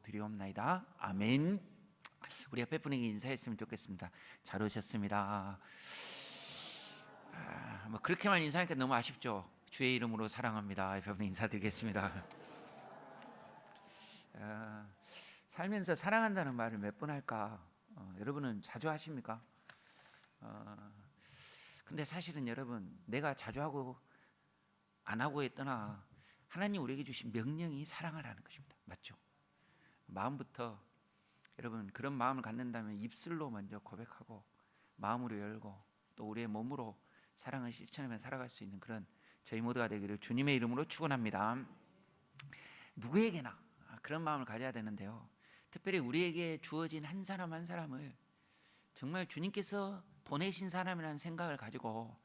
기도드리옵나이다. 아멘. 우리 옆에 분에게 인사했으면 좋겠습니다. 잘 오셨습니다. 뭐 그렇게만 인사하니까 너무 아쉽죠. 주의 이름으로 사랑합니다. 옆에 분 인사드리겠습니다. 살면서 사랑한다는 말을 몇 번 할까? 여러분은 자주 하십니까? 근데 사실은 여러분, 내가 자주 하고 안 하고에 떠나 하나님 우리에게 주신 명령이 사랑하라는 것입니다. 맞죠? 마음부터 여러분 그런 마음을 갖는다면 입술로 먼저 고백하고 마음으로 열고 또 우리의 몸으로 사랑을 실천하며 살아갈 수 있는 그런 저희 모두가 되기를 주님의 이름으로 축원합니다. 누구에게나 그런 마음을 가져야 되는데요, 특별히 우리에게 주어진 한 사람 한 사람을 정말 주님께서 보내신 사람이라는 생각을 가지고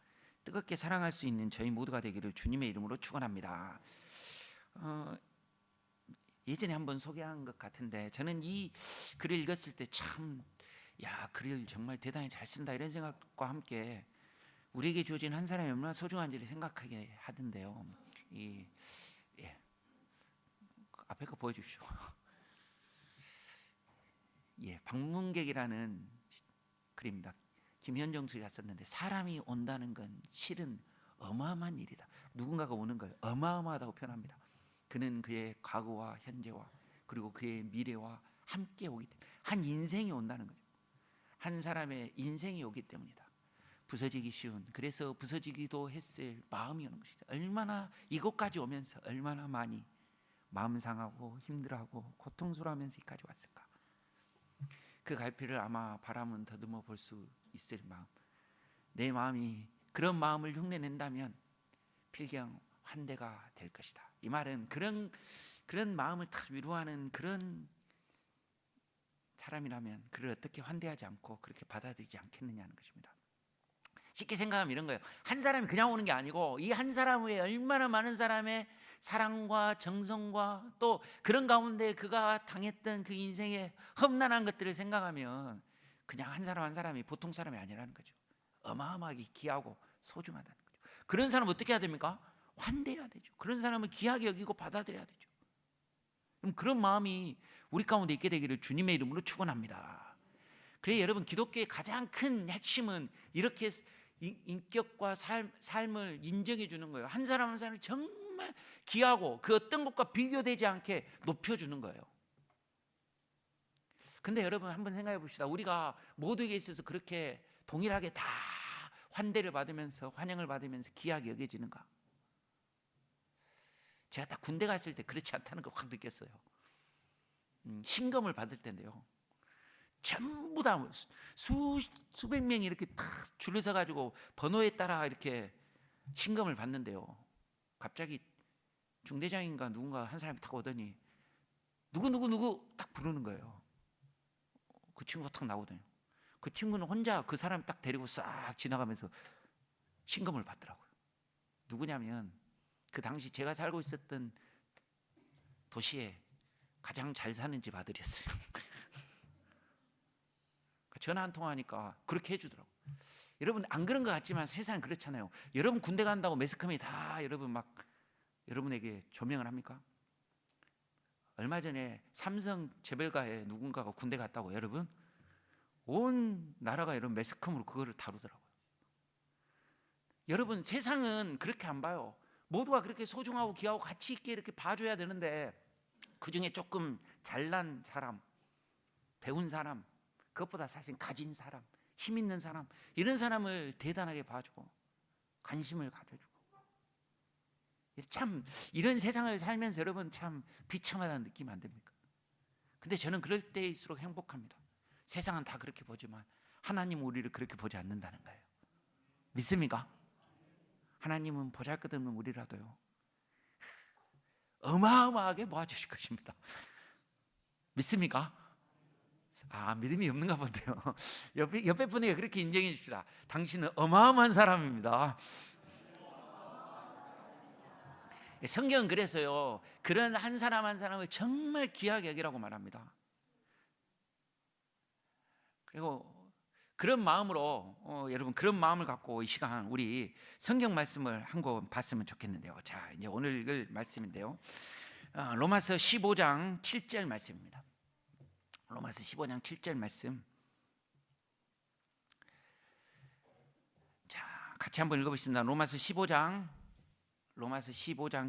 뜨겁게 사랑할 수 있는 저희 모두가 되기를 주님의 이름으로 축원합니다. 예전에 한번 소개한 것 같은데, 저는 이 글을 읽었을 때 참, 글을 정말 대단히 잘 쓴다 이런 생각과 함께 우리에게 주어진 한 사람이 얼마나 소중한지를 생각하게 하던데요. 앞에 거 보여주십시오. 방문객이라는 글입니다. 김현정 씨가 썼는데, 사람이 온다는 건 실은 어마어마한 일이다. 누군가가 오는 걸 어마어마하다고 표현합니다. 그는 그의 과거와 현재와 그리고 그의 미래와 함께 오기 때문에, 한 인생이 온다는 거죠. 한 사람의 인생이 오기 때문이다. 부서지기 쉬운, 그래서 부서지기도 했을 마음이 오는 것이다. 얼마나 이곳까지 오면서 얼마나 많이 마음 상하고 힘들어하고 고통스러워하면서 여기까지 왔을까. 그 갈피를 아마 바람은 더듬어 볼 수 있을 마음, 내 마음이 그런 마음을 흉내낸다면 필경 환대가 될 것이다. 이 말은 그런 마음을 딱 위로하는 그런 사람이라면 그를 어떻게 환대하지 않고 그렇게 받아들이지 않겠느냐는 것입니다. 쉽게 생각하면 이런 거예요. 한 사람이 그냥 오는 게 아니고 이 한 사람 외에 얼마나 많은 사람의 사랑과 정성과 또 그런 가운데 그가 당했던 그 인생의 험난한 것들을 생각하면 그냥 한 사람 한 사람이 보통 사람이 아니라는 거죠. 어마어마하게 귀하고 소중하다는 거죠. 그런 사람은 어떻게 해야 됩니까? 환대해야 되죠. 그런 사람을 귀하게 여기고 받아들여야 되죠. 그럼 그런 마음이 우리 가운데 있게 되기를 주님의 이름으로 축원합니다. 그래서 여러분, 기독교의 가장 큰 핵심은 이렇게 인격과 삶을 인정해 주는 거예요. 한 사람 한 사람을 정말 귀하고 그 어떤 것과 비교되지 않게 높여주는 거예요. 근데 여러분 한번 생각해 봅시다. 우리가 모두에게 있어서 그렇게 동일하게 다 환대를 받으면서 환영을 받으면서 귀하게 여겨지는가? 제가 딱 군대 갔을 때 그렇지 않다는 걸 확 느꼈어요. 신검을 받을 때인데요, 전부 다 수백 명이 이렇게 탁 줄을 서 가지고 번호에 따라 이렇게 신검을 받는데요, 갑자기 중대장인가 누군가 한 사람이 탁 오더니 누구 딱 부르는 거예요. 그 친구가 탁 나오더니 그 친구는 혼자 그 사람 딱 데리고 싹 지나가면서 신검을 받더라고요. 누구냐면 그 당시 제가 살고 있었던 도시에 가장 잘 사는 집 아들이었어요. 전화 한 통화하니까 그렇게 해주더라고요. 여러분 안 그런 것 같지만 세상은 그렇잖아요. 여러분 군대 간다고 매스컴이 다 여러분 막 여러분에게 조명을 합니까? 얼마 전에 삼성 재벌가에 누군가가 군대 갔다고 여러분 온 나라가 여러분 매스컴으로 그거를 다루더라고요. 여러분 세상은 그렇게 안 봐요. 모두가 그렇게 소중하고 귀하고 가치 있게 이렇게 봐줘야 되는데, 그 중에 조금 잘난 사람, 배운 사람, 그것보다 사실 가진 사람, 힘 있는 사람, 이런 사람을 대단하게 봐주고 관심을 가져주고, 참 이런 세상을 살면서 여러분 참 비참하다는 느낌 안 듭니까? 근데 저는 그럴 때일수록 행복합니다. 세상은 다 그렇게 보지만 하나님은 우리를 그렇게 보지 않는다는 거예요. 믿습니까? 하나님은 보잘것없는 우리라도요 어마어마하게 모아주실 것입니다. 믿습니까? 믿음이 없는가 본데요. 옆에 분에게 그렇게 인정해 줍시다. 당신은 어마어마한 사람입니다. 성경은 그래서요, 그런 한 사람 한 사람을 정말 귀하게 여기라고 말합니다. 그리고 그런 마음으로 여러분 그런 마음을 갖고 이 시간 우리 성경 말씀을 한 권 봤으면 좋겠는데요. 자, 이제 오늘 읽을 말씀인데요, 로마서 15장 7절 말씀입니다. 로마서 15장 7절 말씀. 자, 같이 한번 읽어보겠습니다. 로마서 15장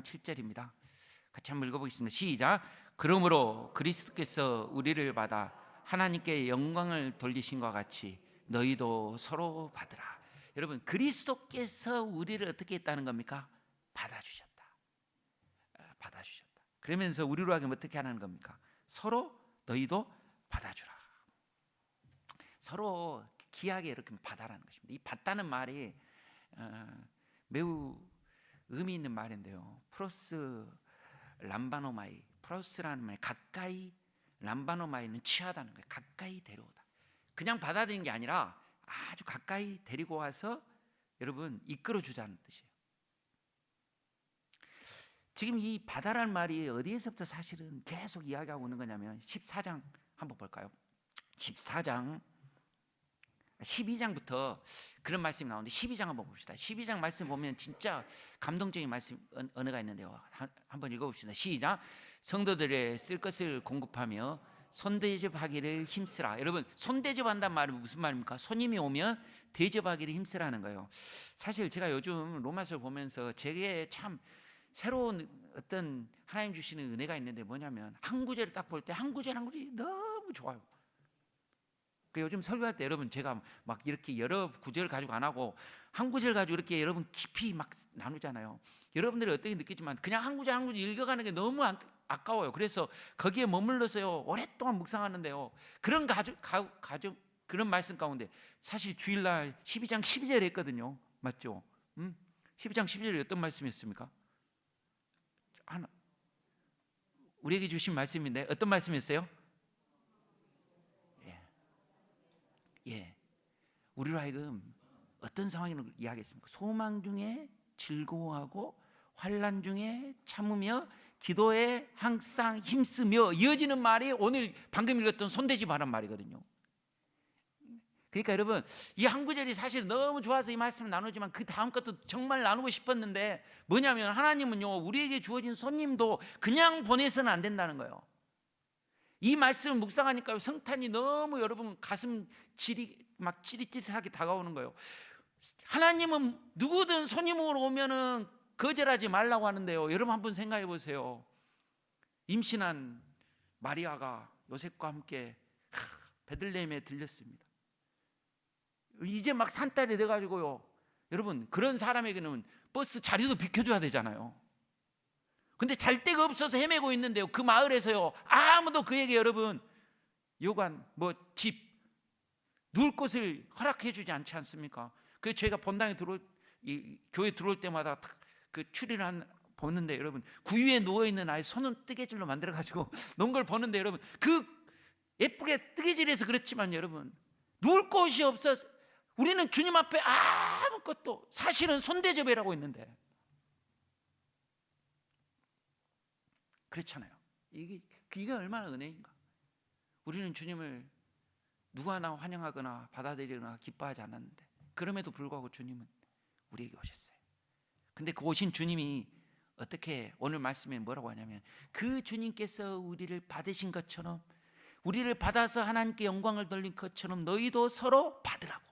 7절입니다. 같이 한번 읽어보겠습니다. 시작. 그러므로 그리스도께서 우리를 받아 하나님께 영광을 돌리신 것 같이 너희도 서로 받으라. 여러분, 그리스도께서 우리를 어떻게 했다는 겁니까? 받아주셨다. 받아주셨다. 그러면서 우리로 하여금 어떻게 하는 겁니까? 서로 너희도 받아주라. 서로 귀하게 이렇게 받아라는 것입니다. 이 받다는 말이 매우 의미 있는 말인데요. 프로스 람바노마이, 프로스라는 말이 가까이, 람바노마이는 취하다는 거예요. 가까이 데려오다. 그냥 받아들이는 게 아니라 아주 가까이 데리고 와서 여러분 이끌어 주자는 뜻이에요. 지금 이 바다라는 말이 어디에서부터 사실은 계속 이야기하고 있는 거냐면 14장 한번 볼까요? 14장 12장부터 그런 말씀이 나오는데 12장 한번 봅시다. 12장 말씀 보면 진짜 감동적인 말씀 언어가 있는데요. 한번 읽어봅시다. 시작. 성도들의 쓸 것을 공급하며 손대접하기를 힘쓰라. 여러분, 손대접한다는 말은 무슨 말입니까? 손님이 오면 대접하기를 힘쓰라는 거예요. 사실 제가 요즘 로마서를 보면서 제게 참 새로운 어떤 하나님 주시는 은혜가 있는데 뭐냐면 한 구절을 딱 볼 때 한 구절 한 구절이 너무 좋아요. 요즘 설교할 때 여러분 제가 막 이렇게 여러 구절을 가지고 안 하고 한 구절 가지고 이렇게 여러분 깊이 막 나누잖아요. 여러분들이 어떻게 느끼지만 그냥 한 구절 한 구절 읽어가는 게 너무 아까워요. 그래서 거기에 머물러서요 오랫동안 묵상하는데요. 그런 그런 말씀 가운데 사실 주일날 12장 12절에 했거든요. 맞죠? 12장 12절에 어떤 말씀이었습니까? 우리에게 주신 말씀인데 어떤 말씀이었어요? 예, 우리로 하여금 어떤 상황을 이야기했습니까? 소망 중에 즐거워하고 환난 중에 참으며 기도에 항상 힘쓰며 이어지는 말이 오늘 방금 읽었던 손대집하는 말이거든요. 그러니까 여러분 이 한 구절이 사실 너무 좋아서 이 말씀을 나누지만 그 다음 것도 정말 나누고 싶었는데 뭐냐면 하나님은요 우리에게 주어진 손님도 그냥 보내서는 안 된다는 거예요. 이 말씀을 묵상하니까 성탄이 너무 여러분 가슴 막 찌릿찌릿하게 다가오는 거예요. 하나님은 누구든 손님으로 오면은 거절하지 말라고 하는데요. 여러분 한번 생각해 보세요. 임신한 마리아가 요셉과 함께 베들레헴에 들렸습니다. 이제 막 산딸이 돼가지고요. 여러분 그런 사람에게는 버스 자리도 비켜줘야 되잖아요. 근데 잘 데가 없어서 헤매고 있는데요. 그 마을에서요 아무도 그에게 여러분 요관 집 누울 곳을 허락해 주지 않지 않습니까? 그래서 저희가 본당에 교회 들어올 때마다 그 추리를 보는데 여러분 구유에 누워있는 아이 손은 뜨개질로 만들어가지고 놓은 걸 보는데 여러분 그 예쁘게 뜨개질해서 그렇지만 여러분 누울 곳이 없어서 우리는 주님 앞에 아무것도 사실은 손대접이라고 있는데 그렇잖아요. 이게 얼마나 은혜인가. 우리는 주님을 누구 하나 환영하거나 받아들이거나 기뻐하지 않았는데 그럼에도 불구하고 주님은 우리에게 오셨어요. 근데 그 오신 주님이 어떻게 오늘 말씀에 뭐라고 하냐면 그 주님께서 우리를 받으신 것처럼 우리를 받아서 하나님께 영광을 돌린 것처럼 너희도 서로 받으라고.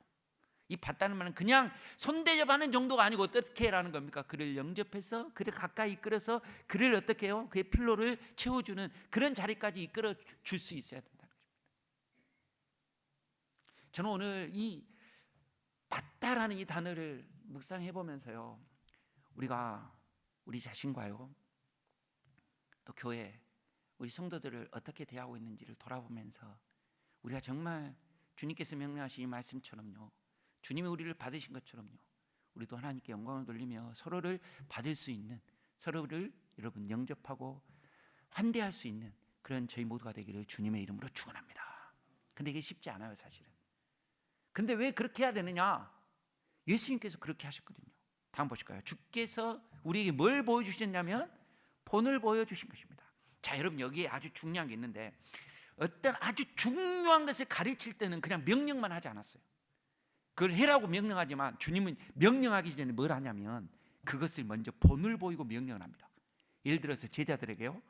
이 받다는 말은 그냥 손대접하는 정도가 아니고 어떻게 해라는 겁니까? 그를 영접해서 그를 가까이 이끌어서 그를 어떻게 해요? 그의 필요를 채워주는 그런 자리까지 이끌어 줄 수 있어야 된다는 겁니다. 저는 오늘 이 받다라는 이 단어를 묵상해 보면서요 우리가 우리 자신과요 또 교회 우리 성도들을 어떻게 대하고 있는지를 돌아보면서 우리가 정말 주님께서 명령하신 이 말씀처럼요 주님이 우리를 받으신 것처럼요 우리도 하나님께 영광을 돌리며 서로를 받을 수 있는 서로를 여러분 영접하고 환대할 수 있는 그런 저희 모두가 되기를 주님의 이름으로 축원합니다. 근데 이게 쉽지 않아요 사실은. 근데 왜 그렇게 해야 되느냐? 예수님께서 그렇게 하셨거든요. 다음 보실까요? 주께서 우리에게 뭘 보여주셨냐면 본을 보여주신 것입니다. 자 여러분 여기에 아주 중요한 게 있는데 어떤 아주 중요한 것을 가르칠 때는 그냥 명령만 하지 않았어요. 그걸 해라고 명령하지만 주님은 명령하기 전에 뭘 하냐면 그것을 먼저 본을 보이고 명령을 합니다. 예를 들어서 제자들에게요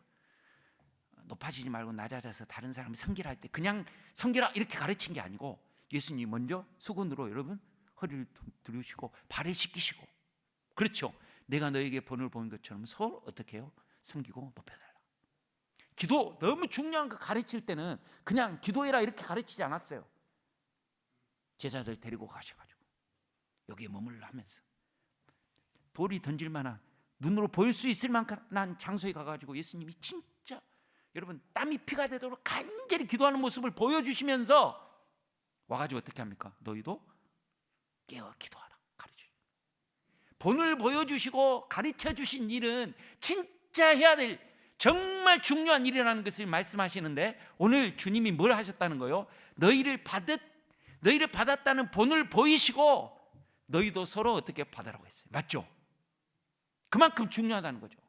높아지지 말고 낮아져서 다른 사람이 섬기라 할 때 그냥 섬기라 이렇게 가르친 게 아니고 예수님이 먼저 수건으로 여러분 허리를 두르시고 발을 씻기시고, 그렇죠, 내가 너에게 본을 보인 것처럼 서로 어떻게 해요? 섬기고 높여달라. 기도 너무 중요한 거 가르칠 때는 그냥 기도해라 이렇게 가르치지 않았어요. 제자들 데리고 가셔가지고 여기에 머물러 하면서 돌이 던질 만한, 눈으로 보일 수 있을 만한 장소에 가가지고 예수님이 진짜 여러분 땀이 피가 되도록 간절히 기도하는 모습을 보여주시면서 와가지고 어떻게 합니까? 너희도 깨어 기도하라 가르쳐요. 본을 보여주시고 가르쳐 주신 일은 진짜 해야 될 정말 중요한 일이라는 것을 말씀하시는데, 오늘 주님이 뭘 하셨다는 거예요? 너희를 받았다는 본을 보이시고 너희도 서로 어떻게 받으라고 했어요. 맞죠? 그만큼 중요하다는 거죠.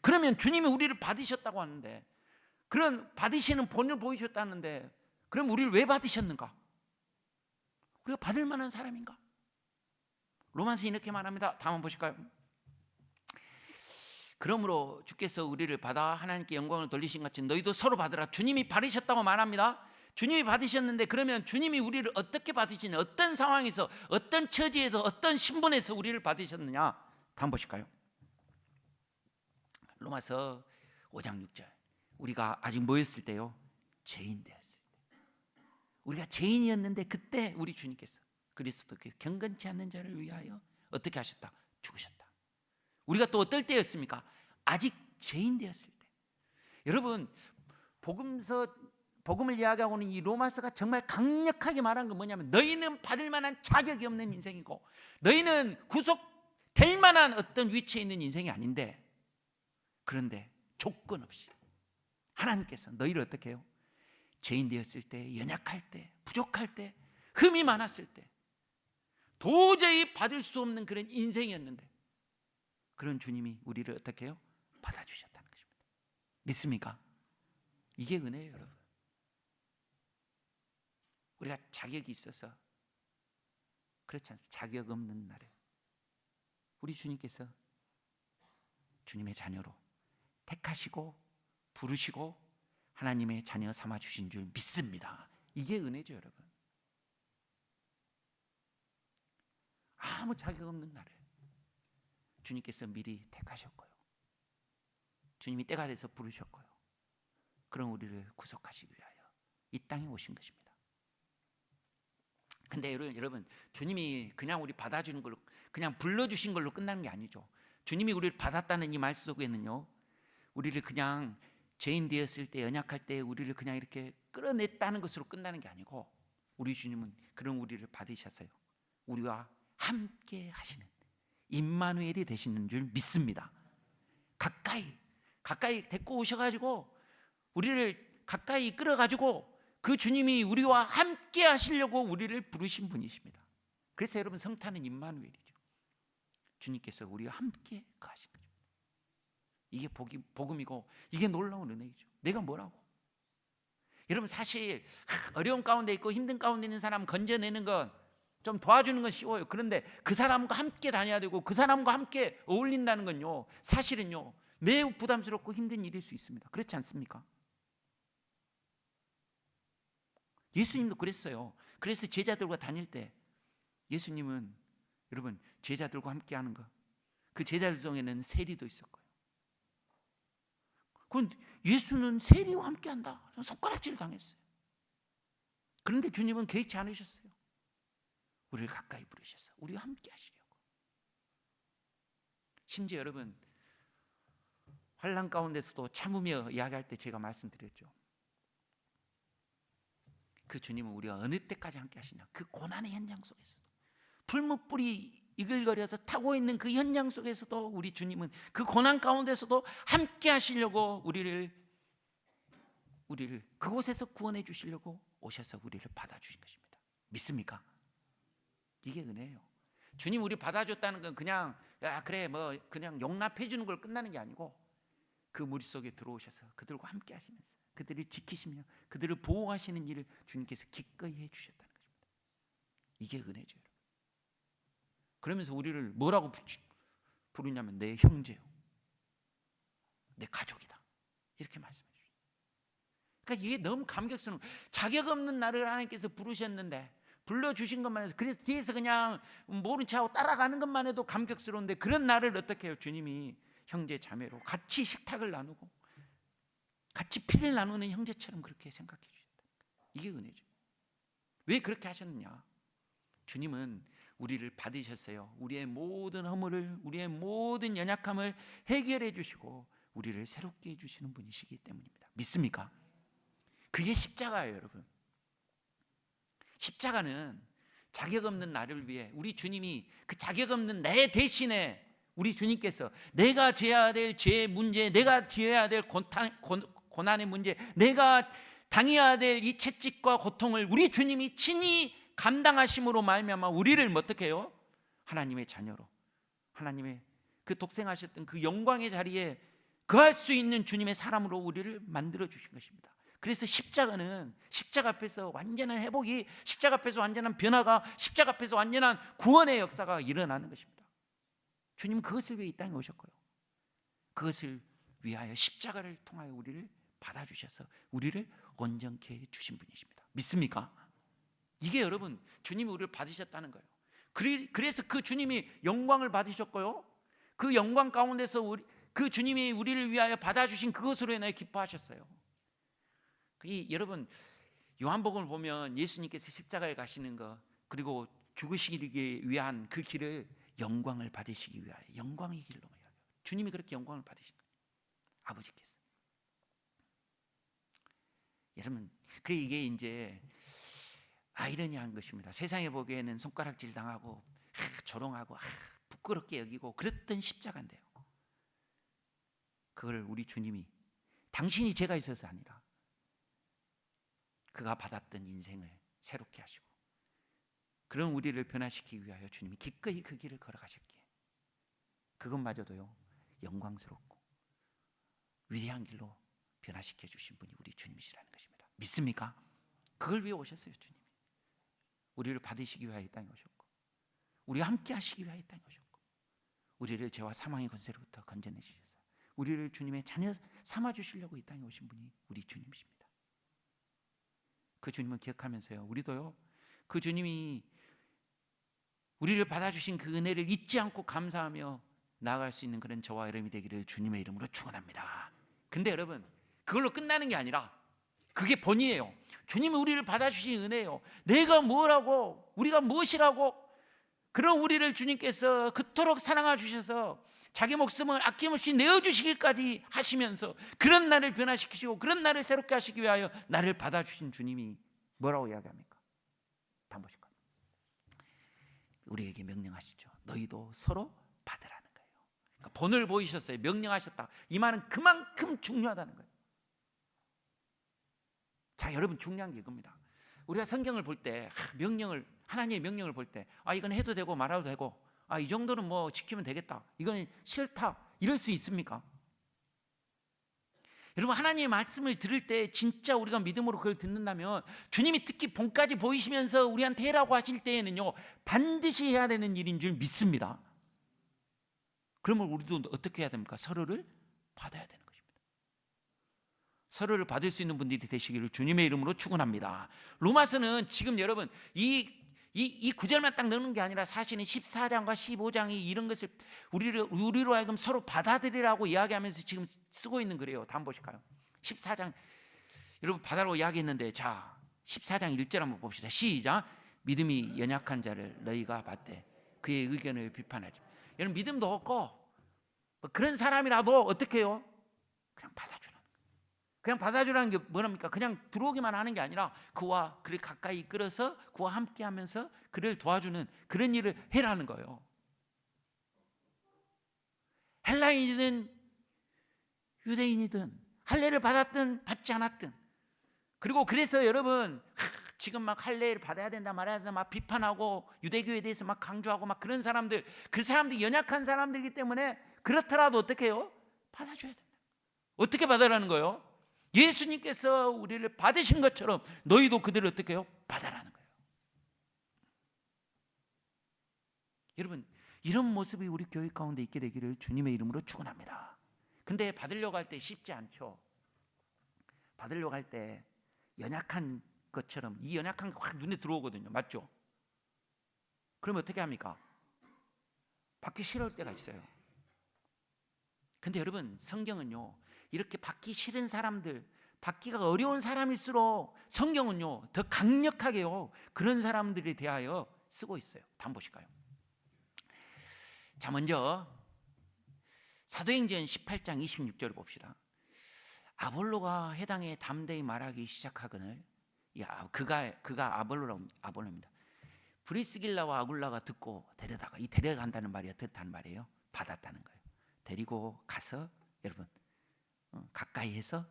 그러면 주님이 우리를 받으셨다고 하는데, 그런 받으시는 본을 보이셨다는데, 그럼 우리를 왜 받으셨는가? 우리가 받을 만한 사람인가? 로마서 이렇게 말합니다. 다음 한번 보실까요? 그러므로 주께서 우리를 받아 하나님께 영광을 돌리신 같이 너희도 서로 받으라. 주님이 받으셨다고 말합니다. 주님이 받으셨는데, 그러면 주님이 우리를 어떻게 받으시냐, 어떤 상황에서, 어떤 처지에서, 어떤 신분에서 우리를 받으셨느냐, 다음 보실까요? 로마서 5장 6절. 우리가 아직 뭐였을 때요? 죄인 되었을 때. 우리가 죄인이었는데 그때 우리 주님께서 그리스도께 경건치 않는 자를 위하여 어떻게 하셨다? 죽으셨다. 우리가 또 어떨 때였습니까? 아직 죄인 되었을 때. 여러분, 복음을 이야기하고 있는 이 로마서가 정말 강력하게 말한 건 뭐냐면, 너희는 받을 만한 자격이 없는 인생이고 너희는 구속될 만한 어떤 위치에 있는 인생이 아닌데, 그런데 조건 없이 하나님께서 너희를 어떻게 해요? 죄인 되었을 때, 연약할 때, 부족할 때, 흠이 많았을 때, 도저히 받을 수 없는 그런 인생이었는데, 그런 주님이 우리를 어떻게 해요? 받아주셨다는 것입니다. 믿습니까? 이게 은혜예요, 여러분. 우리가 자격이 있어서 그렇지 않습니다. 자격 없는 날에 우리 주님께서 주님의 자녀로 택하시고 부르시고 하나님의 자녀 삼아주신 줄 믿습니다. 이게 은혜죠, 여러분. 아무 자격 없는 날에 주님께서 미리 택하셨고요, 주님이 때가 돼서 부르셨고요, 그런 우리를 구속하시기 위하여 이 땅에 오신 것입니다. 근데 여러분, 주님이 그냥 우리 받아주는 걸로, 그냥 불러주신 걸로 끝나는 게 아니죠. 주님이 우리를 받았다는 이 말 속에는요, 우리를 그냥 죄인 되었을 때, 연약할 때 우리를 그냥 이렇게 끌어냈다는 것으로 끝나는 게 아니고, 우리 주님은 그런 우리를 받으셔서요, 우리와 함께 하시는 임마누엘이 되시는 줄 믿습니다. 가까이 데리고 오셔가지고 우리를 가까이 이끌어가지고 그 주님이 우리와 함께 하시려고 우리를 부르신 분이십니다. 그래서 여러분, 성탄은 임마누엘이죠. 주님께서 우리와 함께 하시는 거죠. 이게 복음이고 이게 놀라운 은혜이죠. 내가 뭐라고? 여러분, 사실 어려운 가운데 있고 힘든 가운데 있는 사람 건져내는 건, 좀 도와주는 건 쉬워요. 그런데 그 사람과 함께 다녀야 되고 그 사람과 함께 어울린다는 건요, 사실은요 매우 부담스럽고 힘든 일일 수 있습니다. 그렇지 않습니까? 예수님도 그랬어요. 그래서 제자들과 다닐 때 예수님은 여러분 제자들과 함께 하는 거, 그 제자들 중에는 세리도 있었고요. 그건 예수는 세리와 함께 한다, 손가락질 당했어요. 그런데 주님은 개의치 않으셨어요. 우리를 가까이 부르셔서 우리와 함께 하시려고. 심지어 여러분, 환난 가운데서도 참으며 이야기할 때 제가 말씀드렸죠. 그 주님은 우리가 어느 때까지 함께 하시냐, 그 고난의 현장 속에서도, 풀무불이 이글거려서 타고 있는 그 현장 속에서도 우리 주님은 그 고난 가운데서도 함께 하시려고 우리를 그곳에서 구원해 주시려고 오셔서 우리를 받아주신 것입니다. 믿습니까? 이게 은혜예요. 주님 우리 받아줬다는 건 그냥 그래 뭐 그냥 용납해 주는 걸 끝나는 게 아니고, 그 무리 속에 들어오셔서 그들과 함께 하시면서 그들을 지키시며 그들을 보호하시는 일을 주님께서 기꺼이 해 주셨다는 것입니다. 이게 은혜죠, 여러분. 그러면서 우리를 뭐라고 부르냐면 내 형제요, 내 가족이다, 이렇게 말씀해 주셨어요. 그러니까 이게 너무 감격스러운, 자격 없는 나를 하나님께서 부르셨는데, 불러주신 것만 해도, 그래서 뒤에서 그냥 모른 척하고 따라가는 것만 해도 감격스러운데, 그런 나를 어떻게 해요? 주님이 형제 자매로 같이 식탁을 나누고 같이 피를 나누는 형제처럼 그렇게 생각해 주셨다. 이게 은혜죠. 왜 그렇게 하셨느냐? 주님은 우리를 받으셨어요. 우리의 모든 허물을, 우리의 모든 연약함을 해결해 주시고 우리를 새롭게 해주시는 분이시기 때문입니다. 믿습니까? 그게 십자가예요, 여러분. 십자가는 자격 없는 나를 위해 우리 주님이 그 자격 없는 내 대신에 우리 주님께서 내가 져야 될 죄의 문제, 내가 지어야 될 고난의 문제, 내가 당해야 될 이 채찍과 고통을 우리 주님이 친히 감당하심으로 말미암아 우리를 어떻게 해요? 하나님의 자녀로, 하나님의 그 독생하셨던 그 영광의 자리에 거할 수 있는 주님의 사람으로 우리를 만들어 주신 것입니다. 그래서 십자가는 십자가 앞에서 완전한 회복이, 십자가 앞에서 완전한 변화가, 십자가 앞에서 완전한 구원의 역사가 일어나는 것입니다. 주님은 그것을 위해 이 땅에 오셨고요, 그것을 위하여 십자가를 통하여 우리를 받아주셔서 우리를 온전케 해주신 분이십니다. 믿습니까? 이게 여러분 주님이 우리를 받으셨다는 거예요. 그래서 그 주님이 영광을 받으셨고요, 그 영광 가운데서 그 주님이 우리를 위하여 받아주신 그것으로 인하여 기뻐하셨어요. 여러분 요한복음을 보면 예수님께서 십자가에 가시는 것, 그리고 죽으시기 위한 그 길을 영광을 받으시기 위하여 영광의 길로 말이에요. 주님이 그렇게 영광을 받으신 거예요, 아버지께서. 여러분, 이게 이제 아이러니한 것입니다. 세상에 보기에는 손가락질 당하고 조롱하고 부끄럽게 여기고 그랬던 십자가인데요, 그걸 우리 주님이 당신이 죄가 있어서 아니라 그가 받았던 인생을 새롭게 하시고 그런 우리를 변화시키기 위하여 주님이 기꺼이 그 길을 걸어가셨기에 그것마저도요 영광스럽고 위대한 길로 변화시켜 주신 분이 우리 주님이시라는 것입니다. 믿습니까? 그걸 위해 오셨어요. 주님이 우리를 받으시기 위하여 이 땅에 오셨고, 우리와 함께 하시기 위하여 이 땅에 오셨고, 우리를 죄와 사망의 권세로부터 건져내 주셔서 우리를 주님의 자녀 삼아 주시려고 이 땅에 오신 분이 우리 주님이십니다. 그 주님을 기억하면서요, 우리도요 그 주님이 우리를 받아주신 그 은혜를 잊지 않고 감사하며 나아갈 수 있는 그런 저와 여러분이 되기를 주님의 이름으로 축원합니다. 근데 여러분, 그걸로 끝나는 게 아니라 그게 본이에요. 주님이 우리를 받아주신 은혜예요. 내가 뭐라고, 우리가 무엇이라고, 그런 우리를 주님께서 그토록 사랑하 주셔서 자기 목숨을 아낌없이 내어주시기까지 하시면서 그런 나를 변화시키시고 그런 나를 새롭게 하시기 위하여 나를 받아주신 주님이 뭐라고 이야기합니까? 다 보실까요? 우리에게 명령하시죠. 너희도 서로 받으라는 거예요. 그러니까 본을 보이셨어요. 명령하셨다. 이 말은 그만큼 중요하다는 거예요. 자, 여러분, 중요한 게 이겁니다. 우리가 성경을 볼 때 하나님의 명령을 볼 때 이건 해도 되고 말아도 되고, 이 정도는 뭐 지키면 되겠다, 이건 싫다, 이럴 수 있습니까? 여러분, 하나님의 말씀을 들을 때 진짜 우리가 믿음으로 그걸 듣는다면, 주님이 특히 본까지 보이시면서 우리한테 해라고 하실 때에는요 반드시 해야 되는 일인 줄 믿습니다. 그러면 우리도 어떻게 해야 됩니까? 서로를 받아야 되는 것입니다. 서로를 받을 수 있는 분들이 되시기를 주님의 이름으로 축원합니다. 로마서는 지금 여러분 이 구절만 딱 넣는 게 아니라 사실은 14장과 15장이 이런 것을 우리로 하여금 서로 받아들이라고 이야기하면서 지금 쓰고 있는 글이에요. 다음 보실까요? 14장 여러분 받아라고 이야기했는데, 자 14장 1절 한번 봅시다. 시작. 믿음이 연약한 자를 너희가 받되 그의 의견을 비판하지. 여러분, 믿음도 없고 그런 사람이라도 어떻게 해요? 그냥 받아주라는 거예요. 그냥 받아주라는 게 뭐랍니까? 그냥 들어오기만 하는 게 아니라 그와 그를 가까이 이끌어서 그와 함께 하면서 그를 도와주는 그런 일을 해라는 거예요. 헬라인이든 유대인이든 할례를 받았든 받지 않았든, 그리고 그래서 여러분 지금 막 할례를 받아야 된다 말아야 된다 막 비판하고 유대교에 대해서 막 강조하고 막 그런 사람들, 그 사람들이 연약한 사람들이기 때문에 그렇더라도 어떻게 해요? 받아줘야 된다. 어떻게 받으라는 거예요? 예수님께서 우리를 받으신 것처럼 너희도 그들을 어떻게 해요? 받아라는 거예요. 여러분, 이런 모습이 우리 교회 가운데 있게 되기를 주님의 이름으로 축원합니다. 근데 받으려고 할 때 쉽지 않죠. 받으려고 할 때 연약한 것처럼 이 연약한 게 확 눈에 들어오거든요. 맞죠? 그러면 어떻게 합니까? 받기 싫을 때가 있어요. 근데 여러분, 성경은요, 이렇게 받기 싫은 사람들, 받기가 어려운 사람일수록 성경은요 더 강력하게요 그런 사람들에 대하여 쓰고 있어요. 한번 보실까요? 자, 먼저 사도행전 18장 26절을 봅시다. 아볼로가 해당에 담대히 말하기 시작하거늘, 그가 아볼로입니다. 브리스길라와 아굴라가 듣고 데려다가, 이 데려간다는 말이 어떻다는 말이에요? 받았다는 거예요. 데리고 가서 여러분 가까이해서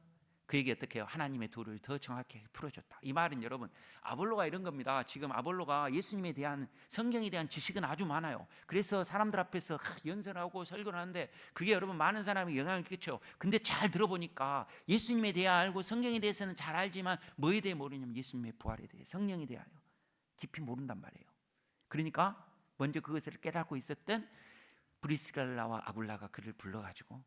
그에게 어떻게 해요? 하나님의 도를 더 정확히 풀어줬다. 이 말은 여러분 아볼로가 이런 겁니다. 지금 아볼로가 예수님에 대한, 성경에 대한 지식은 아주 많아요. 그래서 사람들 앞에서 연설하고 설교를 하는데 그게 여러분 많은 사람이 영향을 끼쳐. 근데 잘 들어보니까 예수님에 대해 알고 성경에 대해서는 잘 알지만 뭐에 대해 모르냐면 예수님의 부활에 대해, 성령에 대하여 깊이 모른단 말이에요. 그러니까 먼저 그것을 깨닫고 있었던 브리스길라와 아굴라가 그를 불러가지고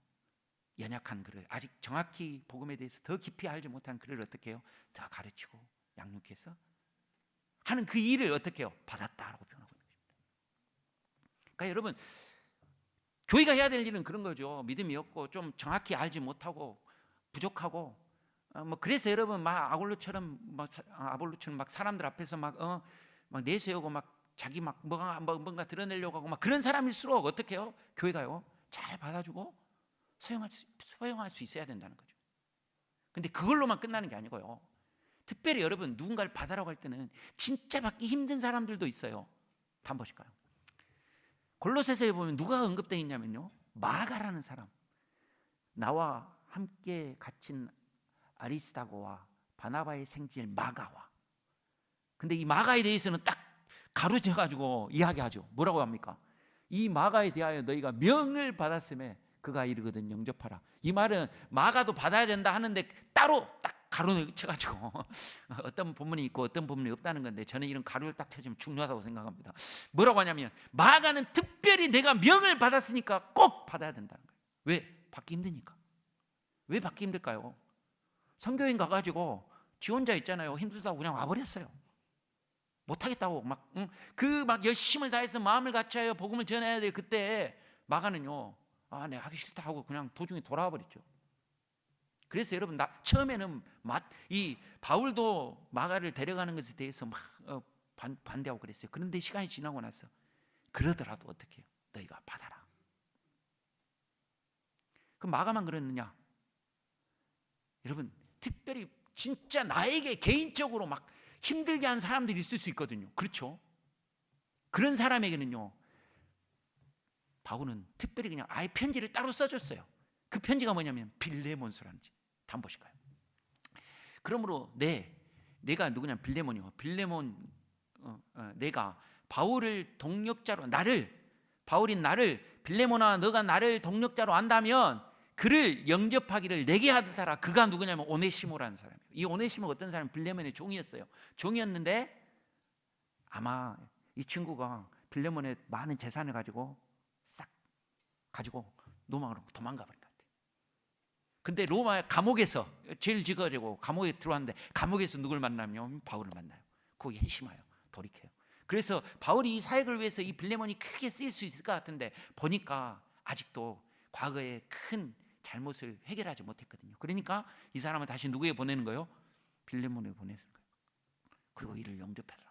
연약한 그를, 아직 정확히 복음에 대해서 더 깊이 알지 못한 그를 어떻게 해요? 더 가르치고 양육해서 하는 그 일을 어떻게 해요? 받았다라고 표현하고 있는 것입니다. 그러니까 여러분, 교회가 해야 될 일은 그런 거죠. 믿음이 없고 좀 정확히 알지 못하고 부족하고 그래서 여러분 막 아볼로처럼 막 사람들 앞에서 막 내세우고 막 자기 막 뭔가 드러내려고 하고 막 그런 사람일수록 어떻게 해요? 교회가요 잘 받아주고 소용할 수 있어야 된다는 거죠. 근데 그걸로만 끝나는 게 아니고요, 특별히 여러분 누군가를 받으라고 할 때는 진짜 받기 힘든 사람들도 있어요. 한번 보실까요? 골로새서에 보면 누가 언급되어 있냐면요, 마가라는 사람, 나와 함께 갇힌 아리스다고와 바나바의 생질 마가와. 근데 이 마가에 대해서는 딱 가로져가지고 이야기하죠. 뭐라고 합니까? 이 마가에 대하여 너희가 명을 받았음에 그가 이르거든 영접하라. 이 말은 마가도 받아야 된다 하는데 따로 딱 가로를 쳐가지고 어떤 본문이 있고 어떤 본문이 없다는 건데, 저는 이런 가로를 딱 쳐주면 중요하다고 생각합니다. 뭐라고 하냐면 마가는 특별히 내가 명을 받았으니까 꼭 받아야 된다는 거예요. 왜? 받기 힘드니까. 왜 받기 힘들까요? 선교인 가가지고 지 혼자 있잖아요. 힘들다고 그냥 와버렸어요. 못하겠다고 막 열심을 다해서 마음을 같이하여 복음을 전해야 돼. 그때 마가는요, 내가 하기 싫다 하고 그냥 도중에 돌아와 버렸죠. 그래서 여러분, 처음에는 이 바울도 마가를 데려가는 것에 대해서 막 반대하고 그랬어요. 그런데 시간이 지나고 나서 그러더라도 어떻게 해요? 너희가 받아라. 그럼 마가만 그랬느냐? 여러분, 특별히 진짜 나에게 개인적으로 막 힘들게 한 사람들이 있을 수 있거든요. 그렇죠? 그런 사람에게는요, 바울은 특별히 그냥 아예 편지를 따로 써줬어요. 그 편지가 뭐냐면 빌레몬서라는 지. 한번 보실까요? 그러므로 내가 누구냐? 빌레몬이요. 빌레몬, 내가 바울을 동력자로, 바울인 나를, 빌레몬아 너가 나를 동력자로 안다면 그를 영접하기를 내게 하듯 하라. 그가 누구냐면 오네시모라는 사람이에요. 이 오네시모가 어떤 사람? 빌레몬의 종이었어요. 종이었는데 아마 이 친구가 빌레몬의 많은 재산을 가지고 싹 가지고 로마로 도망가 버린 것 같아요. 근데 로마 감옥에서 죄를 지어가지고 감옥에 들어왔는데, 감옥에서 누굴 만나면 바울을 만나요. 거기 회심하여 돌이켜요. 그래서 바울이 이 사역을 위해서 이 빌레몬이 크게 쓰일 수 있을 것 같은데 보니까 아직도 과거의 큰 잘못을 해결하지 못했거든요. 그러니까 이 사람을 다시 누구에 보내는 거예요? 빌레몬에 보내는 거예요. 그리고 이를 영접해라.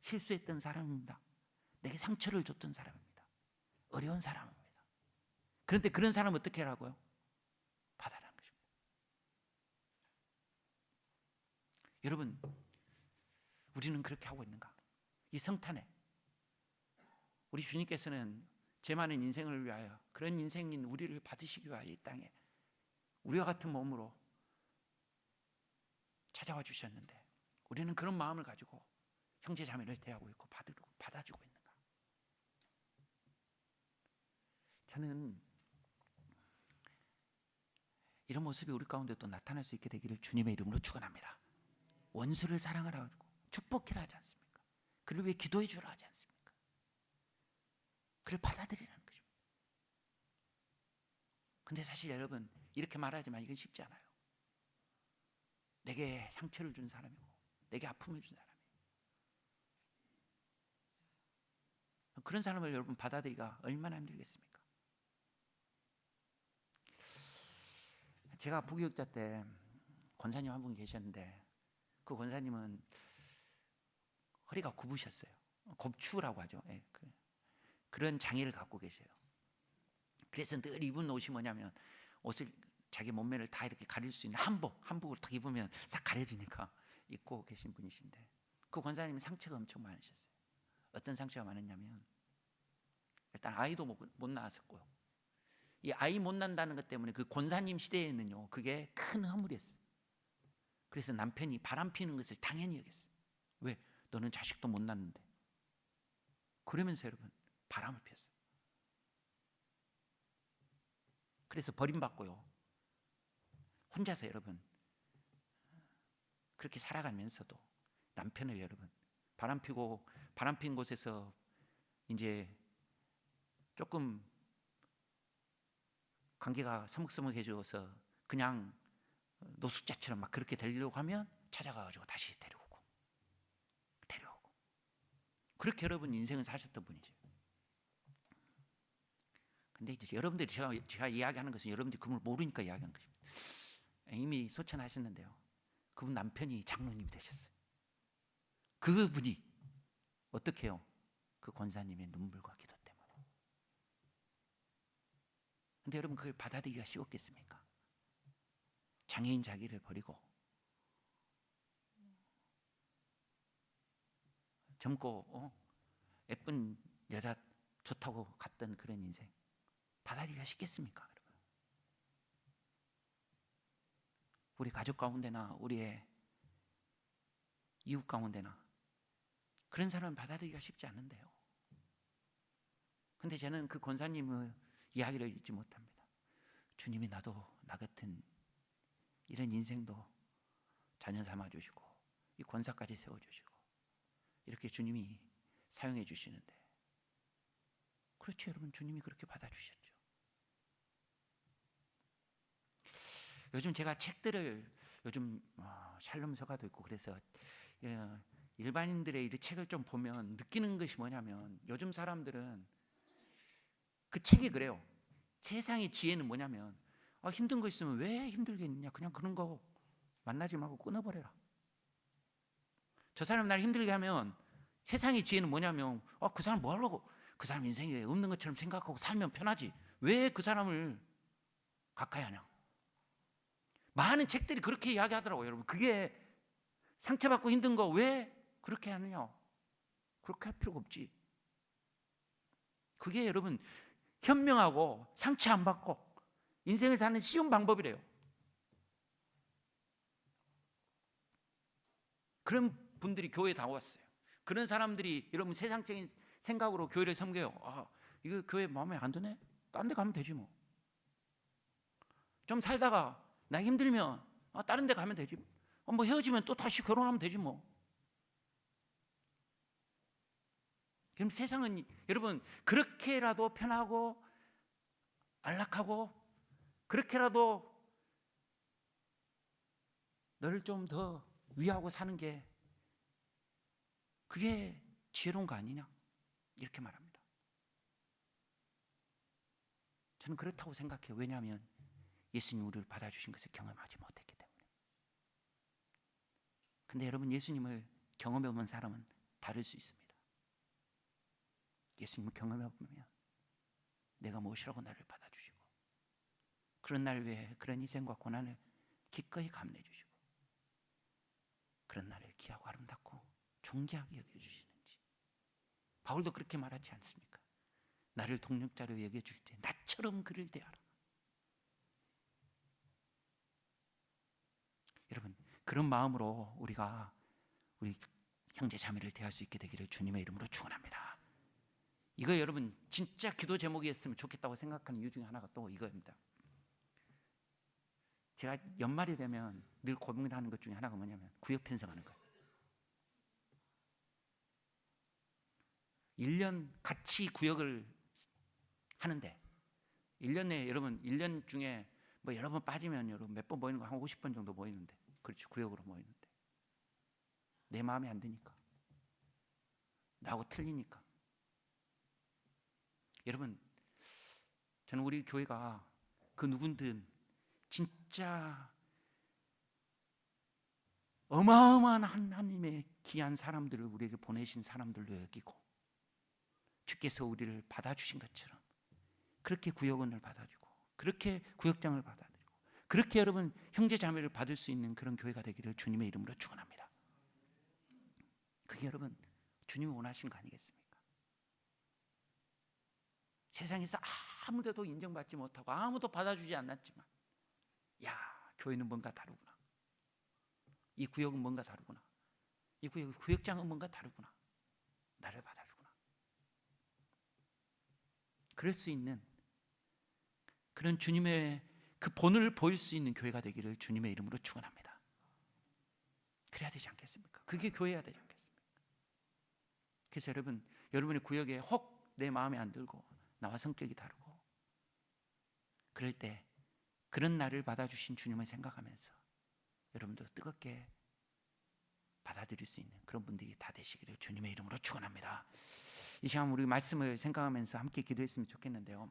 실수했던 사람입니다. 내게 상처를 줬던 사람입니다. 어려운 사람입니다. 그런데 그런 사람은 어떻게 하라고요? 받아라는 것입니다. 여러분, 우리는 그렇게 하고 있는가? 이 성탄에 우리 주님께서는 죄 많은 인생을 위하여, 그런 인생인 우리를 받으시기 위하여 이 땅에 우리와 같은 몸으로 찾아와 주셨는데 우리는 그런 마음을 가지고 형제 자매를 대하고 있고 받아주고 있는가? 저는 이런 모습이 우리 가운데 또 나타날 수 있게 되기를 주님의 이름으로 축원합니다. 원수를 사랑하라 하고 축복해라 하지 않습니까? 그를 위해 기도해 주라 하지 않습니까? 그를 받아들이라는 것입니다. 근데 사실 여러분, 이렇게 말하지만 이건 쉽지 않아요. 내게 상처를 준 사람이고 내게 아픔을 준 사람이에요. 그런 사람을 여러분 받아들이기가 얼마나 힘들겠습니까? 제가 부교육자 때 권사님 한 분 계셨는데 그 권사님은 허리가 굽으셨어요. 곱추라고 하죠. 예, 그런 장애를 갖고 계세요. 그래서 늘 입은 옷이 뭐냐면 옷을 자기 몸매를 다 이렇게 가릴 수 있는 한복을 딱 입으면 싹 가려지니까 입고 계신 분이신데 그 권사님은 상처가 엄청 많으셨어요. 어떤 상처가 많았냐면 일단 아이도 못 낳았었고요. 이 아이 못 낳는다는 것 때문에 그 권사님 시대에는요 그게 큰 허물이었어요. 그래서 남편이 바람 피는 것을 당연히 여겼어요. 왜? 너는 자식도 못 낳는데. 그러면서 여러분 바람을 피웠어요. 그래서 버림받고요. 혼자서 여러분 그렇게 살아가면서도 남편을 여러분 바람 핀 곳에서 이제 조금 관계가 서먹서먹해져서 그냥 노숙자처럼 막 그렇게 되려고 하면 찾아가가지고 다시 데려오고 그렇게 여러분 인생을 사셨던 분이죠. 근데 이제 여러분들이 제가 이야기하는 것은 여러분들이 그분을 모르니까 이야기하는 것입니다. 이미 소천하셨는데요. 그분 남편이 장로님이 되셨어요. 그분이 어떻게 해요? 그 권사님의 눈물과 기도 때문에. 근데 여러분 그걸 받아들이기가 쉬웠겠습니까? 장애인 자기를 버리고 젊고 예쁜 여자 좋다고 갔던 그런 인생 받아들이기가 쉽겠습니까? 여러분? 우리 가족 가운데나 우리의 이웃 가운데나 그런 사람을 받아들이기가 쉽지 않은데요. 근데 저는 그 권사님의 이야기를 잊지 못합니다. 주님이 나도 나 같은 이런 인생도 자녀 삼아주시고 이 권사까지 세워주시고 이렇게 주님이 사용해 주시는데 그렇죠 여러분. 주님이 그렇게 받아주셨죠. 요즘 제가 책들을 요즘 샬롬 서가도 있고 그래서 일반인들의 이 책을 좀 보면 느끼는 것이 뭐냐면 요즘 사람들은 그 책이 그래요. 세상의 지혜는 뭐냐면 힘든 거 있으면 왜 힘들겠느냐 그냥 그런 거 만나지 말고 끊어버려라. 저 사람 날 힘들게 하면 세상의 지혜는 뭐냐면 그 사람 뭐 하려고 그 사람 인생에 없는 것처럼 생각하고 살면 편하지 왜 그 사람을 가까이 하냐. 많은 책들이 그렇게 이야기하더라고요. 여러분 그게 상처받고 힘든 거 왜 그렇게 하느냐. 그렇게 할 필요가 없지. 그게 여러분 현명하고 상처 안 받고 인생을 사는 쉬운 방법이래요. 그런 분들이 교회에 다 왔어요. 그런 사람들이 여러분 세상적인 생각으로 교회를 섬겨요. 이거 교회 마음에 안 드네? 딴 데 가면 되지 뭐. 좀 살다가 나 힘들면 다른 데 가면 되지. 뭐 헤어지면 또 다시 결혼하면 되지 뭐. 그럼 세상은 여러분 그렇게라도 편하고 안락하고 그렇게라도 너를 좀 더 위하고 사는 게 그게 지혜로운 거 아니냐 이렇게 말합니다. 저는 그렇다고 생각해요. 왜냐하면 예수님 우리를 받아주신 것을 경험하지 못했기 때문에. 근데 여러분 예수님을 경험해본 사람은 다를 수 있습니다. 예수님을 경험해보면 내가 무엇이라고 나를 받아주시고 그런 날 위해 그런 희생과 고난을 기꺼이 감내주시고 그런 나를 귀하고 아름답고 존귀하게 여겨주시는지. 바울도 그렇게 말하지 않습니까? 나를 동력자로 여겨줄 때 나처럼 그를 대하라. 여러분 그런 마음으로 우리가 우리 형제 자매를 대할 수 있게 되기를 주님의 이름으로 축원합니다. 이거 여러분 진짜 기도 제목이었으면 좋겠다고 생각하는 이유 중에 하나가 또 이거입니다. 제가 연말이 되면 늘 고민하는 것 중에 하나가 뭐냐면 구역 편성하는 거예요. 1년 같이 구역을 하는데 1년에 여러분 1년 중에 뭐 여러 번 빠지면 여러분 몇 번 모이는 거 한 50번 정도 모이는데 그렇지, 구역으로 모이는데 내 마음에 안 드니까, 나하고 틀리니까. 여러분, 저는 우리 교회가 그 누군든 진짜 어마어마한 하나님의 귀한 사람들을 우리에게 보내신 사람들로 여기고, 주께서 우리를 받아주신 것처럼 그렇게 구역원을 받아주고, 그렇게 구역장을 받아들이고, 그렇게 여러분 형제 자매를 받을 수 있는 그런 교회가 되기를 주님의 이름으로 축원합니다. 그게 여러분 주님이 원하시는 거 아니겠습니까? 세상에서 아무데도 인정받지 못하고 아무도 받아주지 않았지만, 야, 교회는 뭔가 다르구나, 이 구역은 뭔가 다르구나, 이 구역장은 뭔가 다르구나, 나를 받아주구나, 그럴 수 있는 그런 주님의 그 본을 보일 수 있는 교회가 되기를 주님의 이름으로 축원합니다. 그래야 되지 않겠습니까? 그게 교회여야 되지 않겠습니까? 그래서 여러분, 여러분의 구역에 혹 내 마음에 안 들고 나와 성격이 다르고 그럴 때 그런 나를 받아주신 주님을 생각하면서 여러분도 뜨겁게 받아들일 수 있는 그런 분들이 다 되시기를 주님의 이름으로 축원합니다. 이 시간 우리 말씀을 생각하면서 함께 기도했으면 좋겠는데요.